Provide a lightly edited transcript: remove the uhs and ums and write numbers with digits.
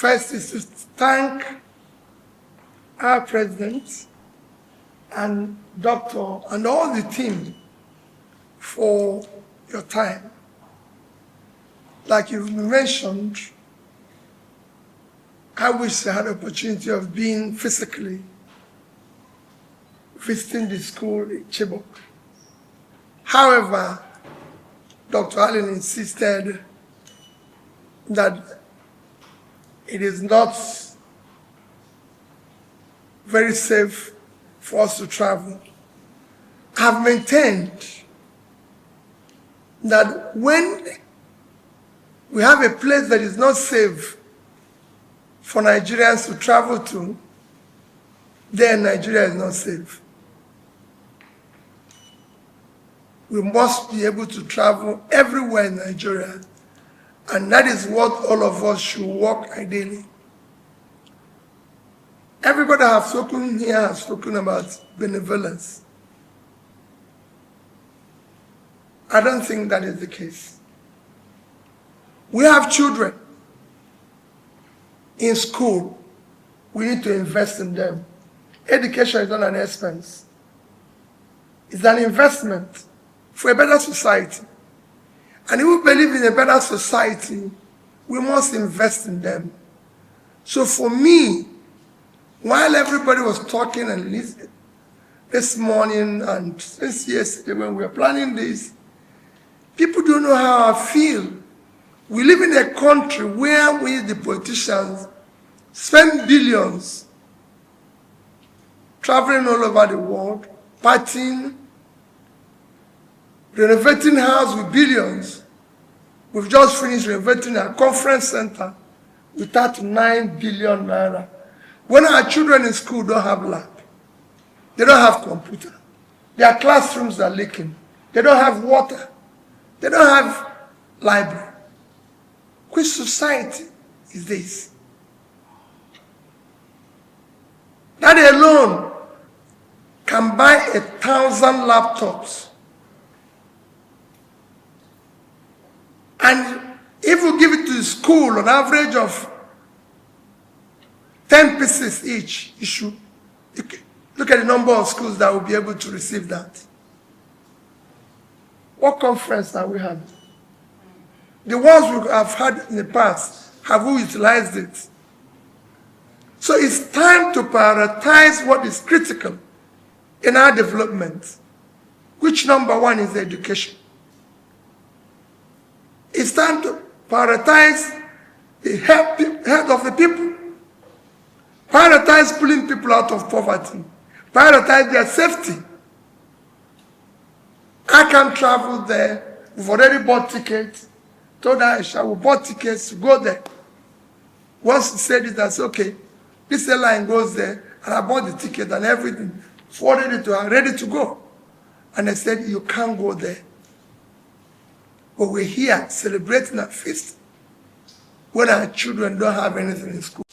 First is to thank our president and doctor and all the team for your time. Like you've mentioned, I wish I had the opportunity of being physically visiting the school in Chibok. However, Dr. Allen insisted that it is not very safe for us to travel. I've maintained that when we have a place that is not safe for Nigerians to travel to, then Nigeria is not safe. We must be able to travel everywhere in Nigeria, and that is what all of us should work ideally. Everybody have spoken here has spoken about benevolence. I don't think that is the case. We have children in school. We need to invest in them. Education is not an expense. It's an investment for a better society. And if we believe in a better society, we must invest in them. So for me, while everybody was talking and listening this morning and since yesterday when we were planning this, people don't know how I feel. We live in a country where we, the politicians, spend billions traveling all over the world, partying, renovating houses with billions. We've just finished renovating a conference center with 39 billion naira. When our children in school don't have lab, they don't have computer, their classrooms are leaking, they don't have water, they don't have library. Which society is this? That alone can buy 1,000 laptops. And if we give it to the school on average of 10 pieces each, look at the number of schools that will be able to receive that. What conference are we having? The ones we have had in the past, have we utilized it? So it's time to prioritize what is critical in our development, which number one is education. It's time to prioritize the health of the people. Prioritize pulling people out of poverty. Prioritize their safety. I can travel there. We've already bought tickets. Told Aisha, we bought tickets to go there. Once he said it, I said, okay, this airline goes there, and I bought the ticket and everything, forwarded it to her, ready to go. And I said, you can't go there. But we're here celebrating a feast when our children don't have anything in school.